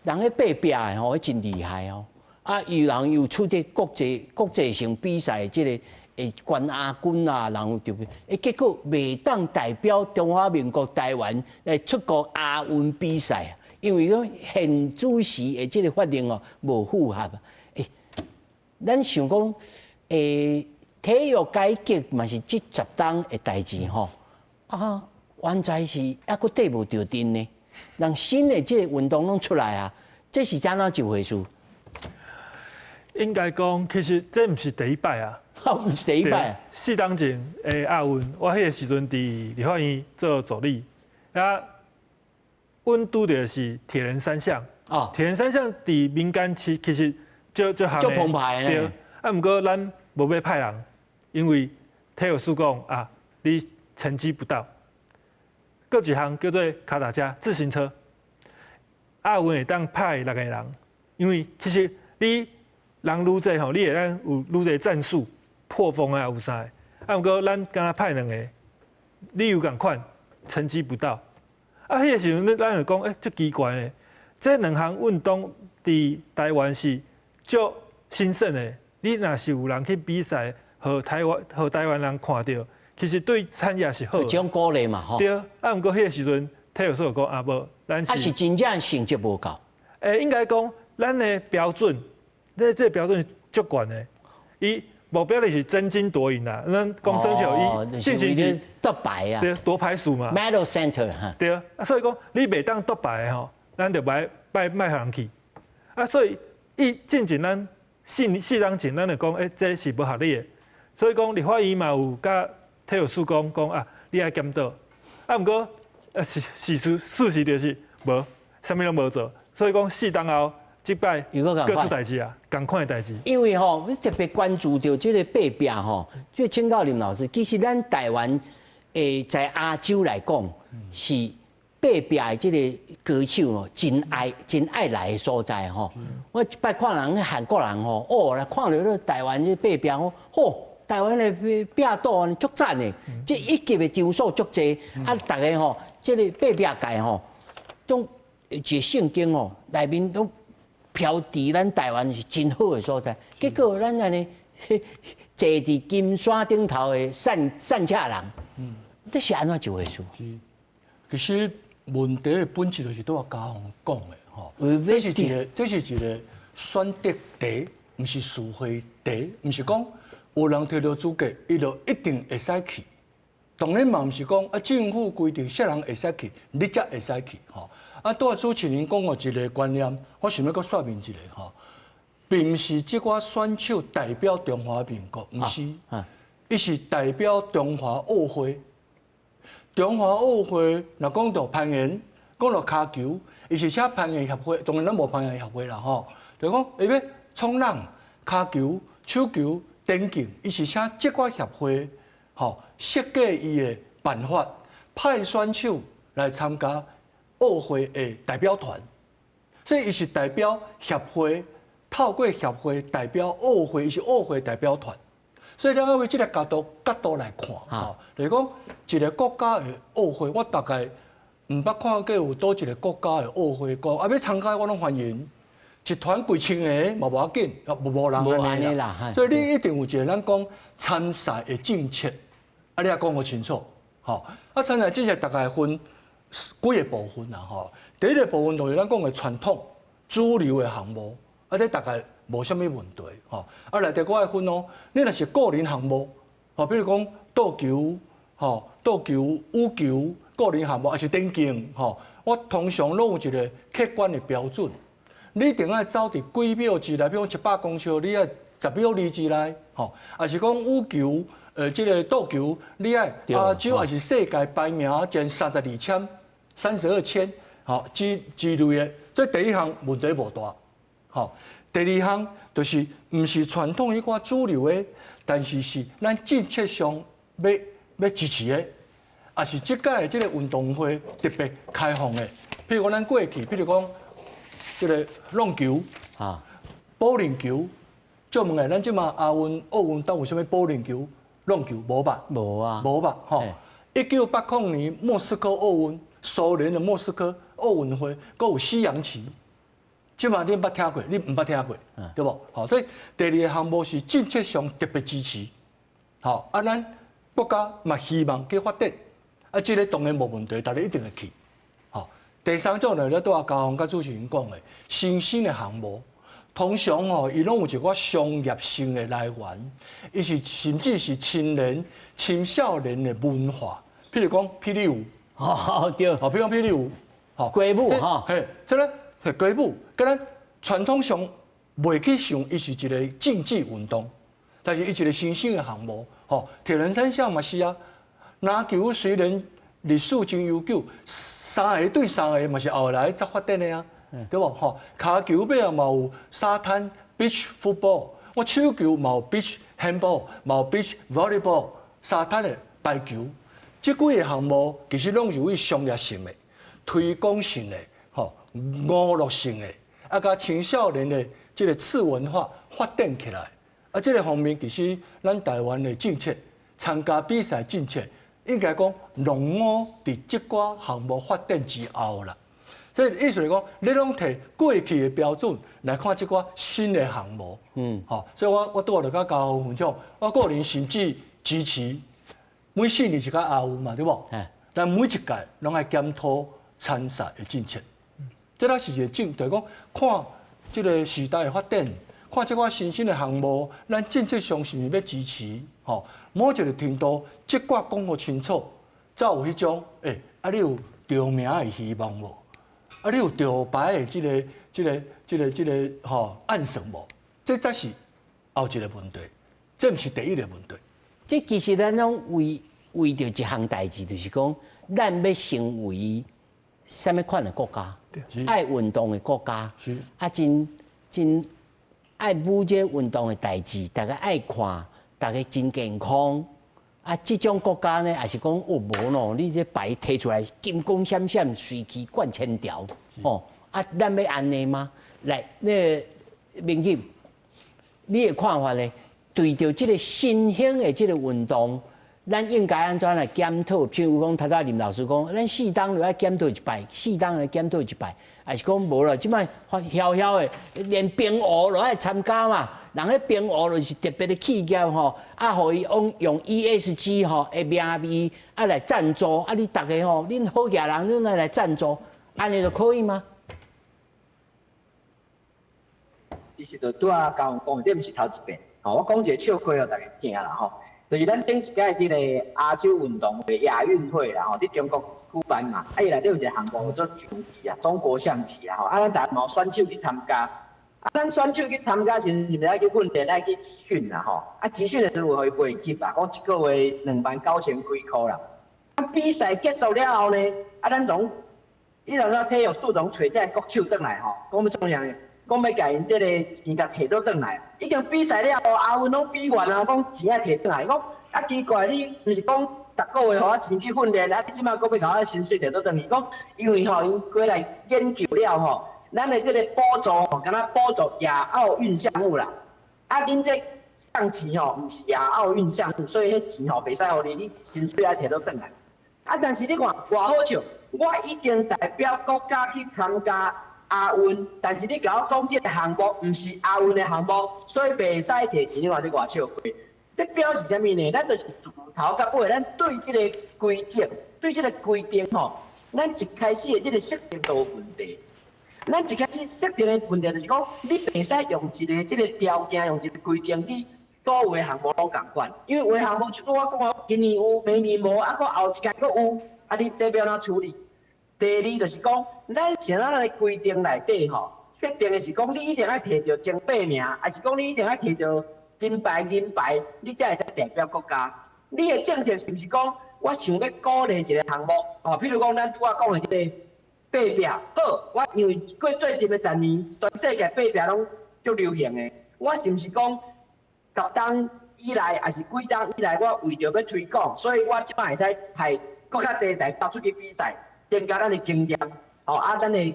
人咧爬壁的吼，真厉害哦！有人又出啲国际性比赛，即个冠亚军啊，然后对不对？结果未当代表中华民国台湾来出国亚运比赛，因为讲现主时的即个法令哦无符合。咱想讲，体育改革嘛是即10档的代志吼，原在是还佫对无着阵呢。让新的这个运动拢出来啊，这是怎样一回事？应该讲，其实这毋是第一摆啊，毋是第一摆啊。4当前的亚运，我迄个时阵伫立法院做助理，阮拄着是铁人三项。铁人三项伫民间其实就澎湃呢。对，毋过咱无要派人，因为体育署讲你成绩不到。搁一项叫做脚踏车、自行车，亚运会当派6个人，因为其实你人愈济吼，你会当有愈济战术、破风啊有啥的，毋过咱敢若派2个，你有共款，成绩不到。迄个时阵咱就讲，足奇怪的，这2项运动伫台湾是足兴盛的。你若是有人去比赛，互台湾人看到。其实对产业是好，一种鼓励嘛，吼。对，毋过迄个时阵，体育所讲无，咱是真正成绩无够。应该讲，咱的标准，这个标准是足悬的。伊目标就是争金夺银啦，咱讲生球伊进行是夺牌啊，对，夺牌数嘛。Medal Center 哈。对，所以讲你袂当夺牌吼，咱就卖人去。所以伊进前咱4当前，咱就讲，这是无合理的。所以讲，立法院嘛有甲体育署讲你爱检讨，毋过事实就是无，啥物拢无做，所以讲4当后即摆各出代志啊，共款的代志。因为吼，特别关注到这个爬壁吼，就请教林老师，其实咱台湾在亚洲来讲是爬壁的这个歌手哦，真爱来的所在吼。我一摆看人韩国人吼，来看到那台湾这爬壁吼，台湾的壁道足赞的，这一级的场所足济，大家吼，这个爬壁界吼，种一个圣经哦，内面都飘伫咱台湾是真好的所在。结果咱安尼坐伫金山顶头的善车人，这是安怎一回事？其实问题的本质就是拄啊嘉宏讲的吼，这是一个选择题，毋是是非题，毋是讲。有人摕到资格，伊就一定会使去。当然嘛，毋是讲政府规定啥人会使去，你才会使去吼。拄啊主持人讲过一个观念，我想要搁说明一下吼，并毋是即个选手代表中华民国，毋是，伊是代表中华奥会。中华奥会若讲到攀岩，讲到骹球，伊是写攀岩协会，当然咱无攀岩协会啦吼。就讲伊要冲浪、骹球、手球。电竞，伊是写这个协会，设计伊的办法，派选手来参加奥会的代表团，所以伊是代表协会，透过协会代表奥会，伊是奥会代表团。所以咱要为这个角度来看，就是讲一个国家的奥会，我大概毋捌看过有多一个国家的奥会讲，要参加我拢欢迎。一团几千个嘛无要紧，无人安尼啦。所以你一定有一个咱讲参赛的政策，你也讲好清楚。参赛政策大概分几个部分啦。第一个部分就是咱讲的传统主流的项目，这大概无啥物问题。内底我爱分哦，你若是个人项目，比如讲倒球、倒球、羽球个人项目，还是电竞，我通常拢有一个客观的标准。你一定要走伫几秒之内，比如100公尺，你要10秒里之内，吼，也是讲羽球，这个倒球，你要亚洲也是世界排名前32签、32签，吼，之类的，这第一项问题无大，吼。第二项就是毋是传统迄寡主流的，但是是咱政策上要支持的，也是即届的即个运动会特别开放的。譬如讲咱过去，譬如讲即个浪球啊、保龄球，就问下咱即马亚运、奥运都有啥物保龄球、浪球无吧？无啊，无吧？吼！1980年莫斯科奥运，苏联的莫斯科奥运会，佮有西洋棋。即马你捌听过，你毋捌听过，对无？好，所以第二个项目是政策上特别支持。好，啊，咱国家嘛希望去发展，啊，这个当然无问题，大家一定会去。好，第三种呢，咧拄啊高雄甲主持人讲的新兴的项目，通常吼，伊拢有一个商业性的来源，伊是甚至是青年、青少年的文化，譬如讲霹雳舞，哦对，好，譬如讲霹雳舞，好，歌舞哈，嘿，这个。歌舞，跟咱传统上袂去想，伊是一个竞技运动，但是伊一个新兴的项目，吼，铁人三项嘛是啊。篮球虽然历史真悠久，3个对3个嘛是后来才发展的啊，对无？吼，骹球尾啊嘛有沙滩 beach football， 我手球嘛有 beach handball， 嘛有 beach volleyball， 沙滩的排球，这几个项目其实拢有伊商业性的、推广性的。吼，娱乐性的，啊，甲青少年的这个次文化发展起来，啊，这个方面其实咱台湾的政策、参加比赛政策，应该讲拢我伫这寡项目发展之后啦。所以意思来讲，你拢摕过去的标准来看这寡新的项目，吼，所以我拄着甲高雄分享，我个人甚至支持每4年一届亚运嘛，对无？但每一届拢爱检讨参赛的政策。这才是一个就是讲看这个时代的发展，看这款新兴的项目，咱政策上是毋是要支持？吼，某一个程度，即寡讲好清楚，才有迄种啊，你有得名的希望无？啊，你有得牌的这个吼暗算无？这才是后一个问题，这毋是第一个问题。这其实咱拢为着一项代志，就是讲咱要成为什么款的国家？爱运动的国家，啊，真爱舞这运动的代志，大家爱看，大家真健康。啊，这种国家呢，也是讲哦无咯，你这牌摕出来金光闪闪，随气贯千条，哦，啊，咱要安尼吗？来，那明玉，你的看法呢？对着这个新兴的这个运动。咱应该安怎来检讨？譬如讲，头林老师讲，咱适当就要检讨一摆，适当来检讨一摆，还是讲无啦？即摆悄悄的，连冰舞都爱参加嘛。人迄冰舞就是特别的企业吼，啊，互伊用 ESG 吼的名义啊来赞助，啊，你大家吼，恁好野人恁来赞助，安尼就可以吗？其实就拄啊，甲我讲，这毋是头一遍。吼，我讲一个笑话互大家听啦吼。就是咱顶一届即个亚洲运动会亚运会啦吼，伫中国举办嘛，啊伊内底有一个项目叫做象棋啊，中国象棋啊吼，啊咱大家嘛选手去参加，啊咱选手去参加时，是毋是爱去训练、爱去集训啦吼？啊集训的时候会培训啊，讲一个月29000几箍啦。啊比赛结束了后呢，啊咱从伊就说体育署从找这个国手转来吼，讲要怎样呢？讲要甲因即个钱甲摕倒转来，已经比赛了，亚运拢比完啊，讲钱啊摕转来，讲啊奇怪，你毋是讲逐个月互我钱去训练，啊你即摆讲要甲我薪水摕倒转去，讲因为吼因过来研究了吼，咱的即个补助吼，敢若补助亚奥运项目啦，啊恁这象棋吼毋是亚奥运项目，所以迄钱吼袂使互你薪水啊摕倒转来，啊但是你看偌好笑，我已经代表国家去参加。亚运，但是你甲我讲这个项目毋是亚运的项目，所以袂使摕钱。你看这偌笑话，这表示啥物呢？咱就是从头到尾，咱对这个规则、对这个规定吼，咱一开始的这个设定都有问题。咱一开始设定的问题就是讲，你袂使用一个这个条件，用一个规定去多有的项目拢共款，因为有的项目就我讲今年有，明年无，啊，搁后一届搁有，啊，你这要怎处理？第二就是讲，咱现在的规定内底吼，决定的是讲你一定要摕到前8名，还是讲你一定要摕到金牌，你才会代表国家。你的政策是不是讲我想要鼓励一个项目？哦，譬如讲咱拄仔讲的这个爬壁，好，我因为过最近的10年，全世界爬壁拢足流行的。我是不是讲10冬以来，还是几冬以来，我为着要推广，所以我即摆会使派更较侪代表出去比赛，增加咱的经验，哦咱的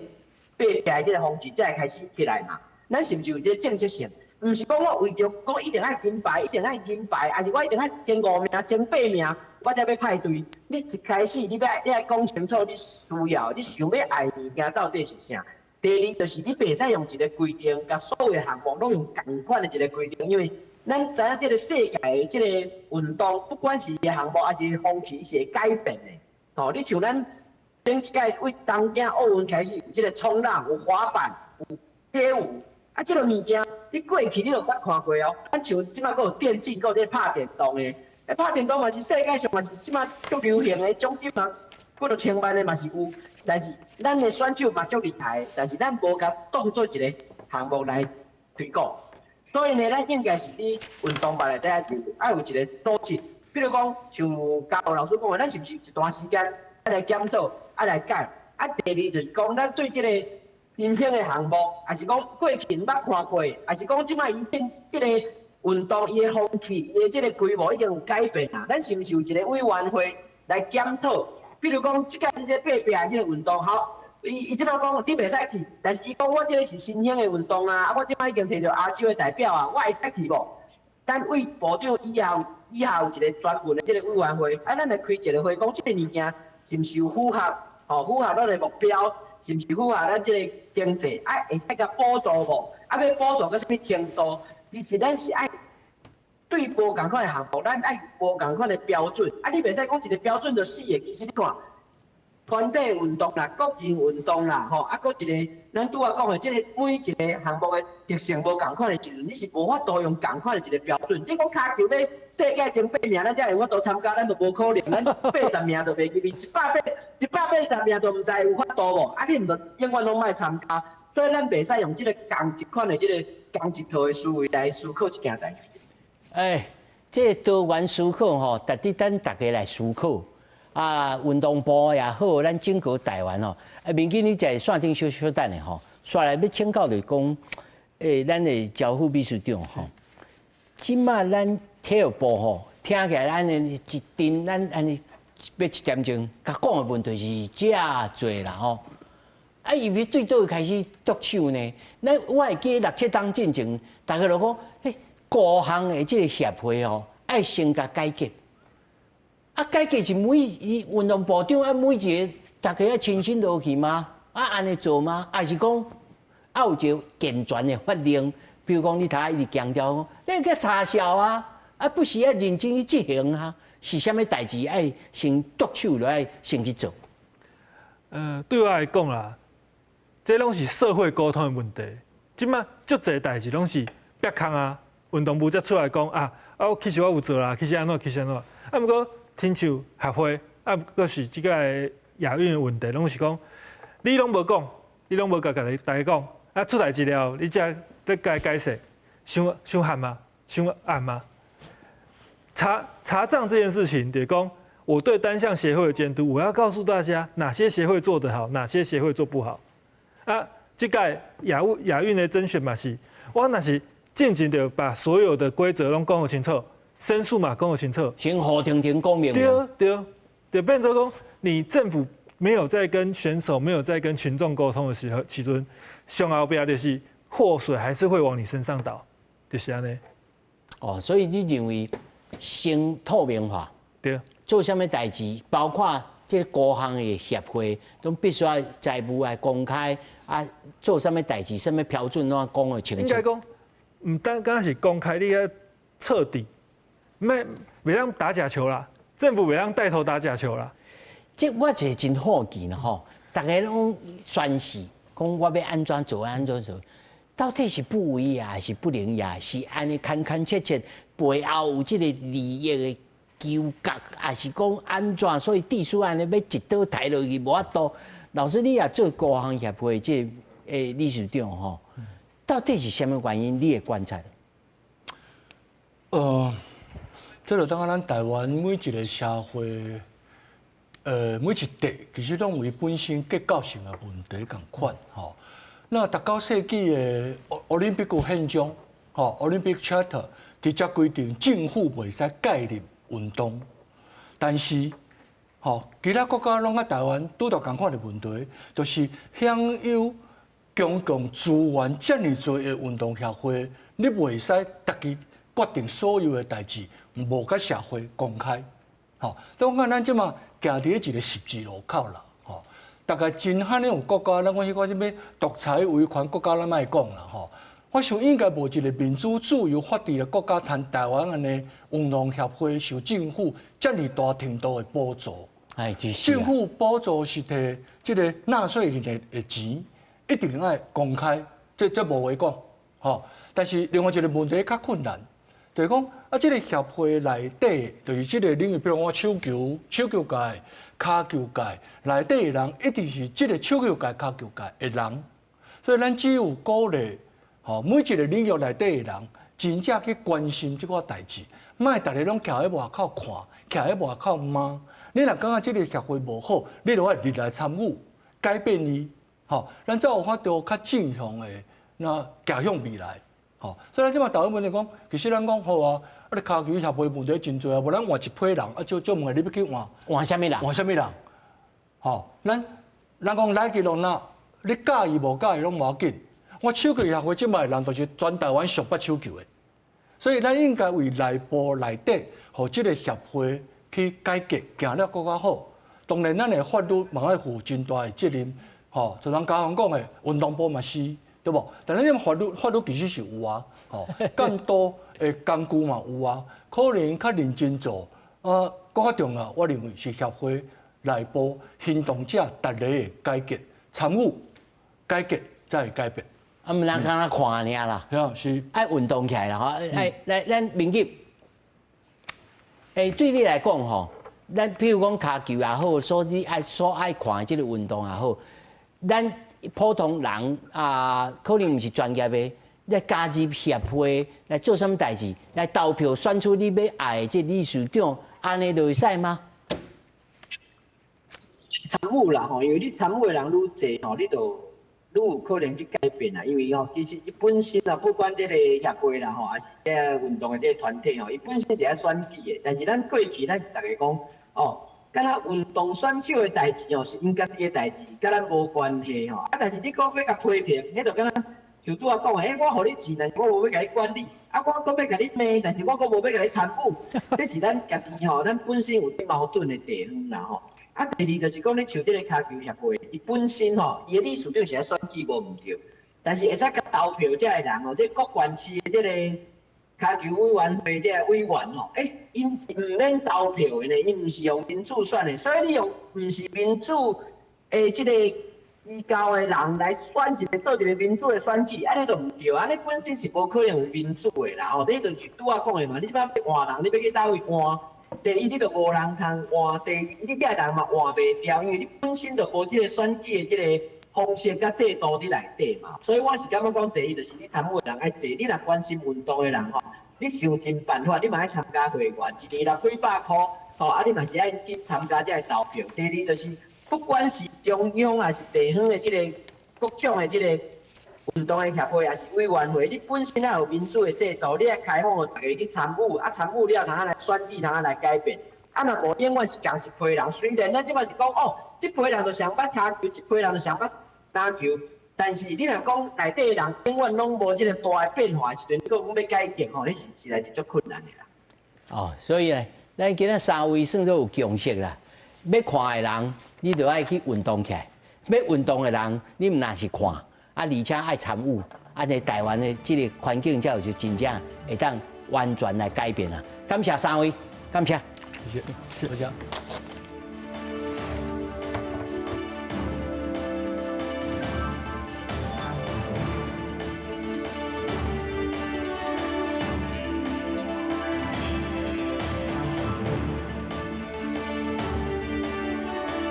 爬壁的这个风气才会开始起来嘛。咱是不是有这个政策性？唔是讲我为着讲一定爱金牌，还是我一定爱前5名、前8名，我才要派队。你一开始你要讲清楚你需要，你想要爱物件到底是啥？第二就是你袂使用一个规定，甲所有的项目拢用同款的一个规定，因为咱知影这个世界的这个运动，不管是项目还是风气，是会改变的。哦，你像咱顶一届为东京奥运开始，有这个冲浪、有滑板、有街舞。这个物件，你过去你就捌看过哦。咱像即摆佫有电竞，佫有咧拍电动的，拍电动嘛是世界上嘛是即摆足流行的，奖金嘛佫着千万的嘛是有。但是咱的选手嘛足厉害，但是咱无甲当做一个项目来推广。所以呢，咱应该是伫运动办内底爱有一个组织，比如讲像教老师讲的，咱是不是一段时间爱来检讨，爱来改？第二就是讲，咱对这个新兴的项目，还是讲过去毋捌看过，还是讲即摆伊这个运动伊的风气、伊的这个规模已经有改变啦。咱是毋是有一个委员会来检讨？比如讲，即届这个爬壁这个运动，好，伊即摆讲你袂使去，但是伊讲我这个是新兴的运动啊，我即摆已经摕到亚洲的代表啊，我会使去无？咱为部长以后有一个专门的这个委员会，咱来开一个会，讲这个物件是毋是有符合？符合咱的目标？是毋是符合咱即个经济？会使甲补助无？要补助到什么程度？而且咱是爱对无共款的项目，咱爱无共款的标准。你袂使讲一个标准就死的。其实你看，团体运动啦、个人运动啦，佫一个咱拄仔讲的，即个每一个项目的特性无共款的时阵，你是无法度用共款的一个标准。你讲骹球要世界前8名，咱才会法度参加，咱就无可能。咱80名就袂入去，180名都毋知有法度无？你毋着永远拢莫参加。所以咱袂使用即个同一款的即个同一套的思维来思考一件代志。这多元思考值得咱大家来思考。运动部也好，咱整个台湾明天你在线顶小等的刷来要请教就讲，咱的交副秘书长即马咱体育部听起来咱的一定咱安尼要1点钟，甲讲的问题是遮侪啦伊要对倒开始剁手呢？我会记6、7冬进前，大家就讲，各项的这个协会爱先甲改革。改革是运动部长每一个大家要亲身落去吗？安尼做吗？还是讲有一个健全的法令？比如讲，你头一直强调，你个查销不是要认真去执行啊？是啥物代志爱先剁手落来先去做？对我来讲啦，这拢是社会沟通的问题。即马足侪代志拢是别空啊，运动部才出来讲其实我有做啦，其实安怎，不过。亲像协会，佫是即个亚运的问题，拢是讲你拢无讲，你拢无甲大家讲，出代志了，你才咧解释，伤含吗？伤暗吗？查账这件事情，就是讲我对单项协会的监督，我要告诉大家哪些协会做得好，哪些协会做不好。即个亚运的甄选嘛是，我若是渐渐的把所有的规则拢讲得清楚。申诉嘛，讲得清楚，先和停公明。对，变成讲你政府没有在跟选手、没有在跟群众沟通的时阵，上后边就是祸水还是会往你身上倒，就是安尼。所以你认为先透明化，对，做什么代志，包括这各项的协会，都必须要财务来公开做什么代志，什么标准拢讲得清楚。应该讲，唔单单是公开，你要彻底。袂让打假球啦，政府袂让带头打假球啦。这我是真好奇啦大家拢宣誓，讲我要安怎做，到底是不为也还是不灵也？是安尼切切背后有这个利益的纠葛，还是讲安怎？所以地书安尼要一刀抬落去无法度。老师，你也做各项协会这理事长吼，到底是什么原因？你的观察？这就当咱台湾每一个社会，每一地其实拢有伊本身结构性的问题共款吼。那19世纪的奥林匹克宪章，吼 Olympic Charter 直接规定政府袂使介入运动，但是吼其他国家拢甲台湾拄到共款的问题，就是享有公共资源遮尔多的运动协会，你袂使家己决定所有的代志，无甲社会公开。吼，当讲咱即马行伫一个十字路口啦，吼，大概真罕有国家，咱讲迄个什物独裁威权国家，咱莫讲啦，吼。我想应该无一个民主自由法治的国家，像台湾安尼运动协会受政府遮尔大程度的补助。政府补助是摕即个纳税人的钱，一定爱公开，这无话讲，吼。但是另外一个问题较困难，就是讲即个协会内底，就是即个领域，比如我手球界、骹球界内底的人，一定是即个手球界、骹球界的人，所以咱只有鼓励。吼，每一个领域内底的人，真正去关心即个代志，莫逐个拢徛喺外口看，徛喺外口骂。你若感觉即个协会无好，你就要入来参与，改变伊。吼，咱才有法度较正向的，那走向未来。吼，所以咱即马台湾问题讲，其实咱讲好啊，你骹球协会问题真多啊，无咱换一批人，就问你要去换什么人？换什么人？吼，咱讲来去拢那，你介意无介意拢无要紧。我手球协会即摆人就是全台湾上捌手球的，所以咱应该为内部内底，互即个协会去改革，行了更较好。当然，咱的法律嘛要负真大的责任，吼，就咱家行讲的运动部嘛是，对无？但是法律其实是有啊，吼，监督的工具嘛有啊，可能较认真做，更较重要，我认为是协会内部行动者大家的改革，参与改革才会改变。毋通干那看尔啦，是爱运动起来啦，吼，来咱民警，对你来讲吼，咱譬如讲骹球也好，所爱看即个运动也好，咱普通人啊，可能毋是专业的，来加入协会来做什么代志，来投票选出你要爱的即理事长，安尼就会使吗？参与啦吼，因为你参与的人愈济吼，你就。愈有可能去改变啦，因为吼，其实伊本身啊，不管这个协会啦吼，还是这运动的这个团体吼，伊本身是爱选举的。但是咱过去咱大家讲，哦，甲咱运动选手的代志哦，是因家己的代志，甲咱无关系吼。但是你讲要甲批评，迄就敢若像拄仔讲的，我互你钱，但是我无要甲你管理，我搁要甲你骂，但是我搁无要甲你参与，这是咱家己吼，咱本身有啲矛盾的地方啦吼。第二就是讲，你像这个骹球协会，伊本身吼，伊的理事长是爱选举无毋对，但是会使甲投票这的人吼，这各县市的这个骹球委员会这个委员吼，因是毋免投票的呢，因毋是用民主选的，所以你用毋是民主这个依交的人来选一个做一个民主的选举，安尼就毋对，安尼本身是无可能有民主的啦吼，你就是拄仔讲的嘛，你即摆要换人，你要去倒位换？第一，你就无人通换；第二，你遐人嘛换袂掉，因为你本身就无即个选举的即个方式甲制度伫内底嘛。所以我是感觉讲，第一就是你参与的人爱济，你若关心运动的人吼，你想尽办法，你嘛爱参加会员，一年60几百块，吼，你嘛是爱去参加这个投票。第二就是，不管是中央还是地方的即个各种的即个。运动的协会也是委员会，你本身也有民主的制度，你爱开放大家去参与，参与了，通来选举，通来改变。若无永远是共一批人，虽然咱即摆是讲哦，这批人就上捌骹球，这批人就上捌打球，但是你若讲内底的人永远拢无即个大的变化的时阵，你讲要改革吼，你是实在是足困难的啦。哦，所以呢，咱今仔3位算做有共识啦。要看的人，你就爱去运动起来；要运动的人，你毋若是看。而且爱参与，这台湾的这个环境才有就真正会当完全来改变啊！感谢3位，感谢，谢谢，谢谢。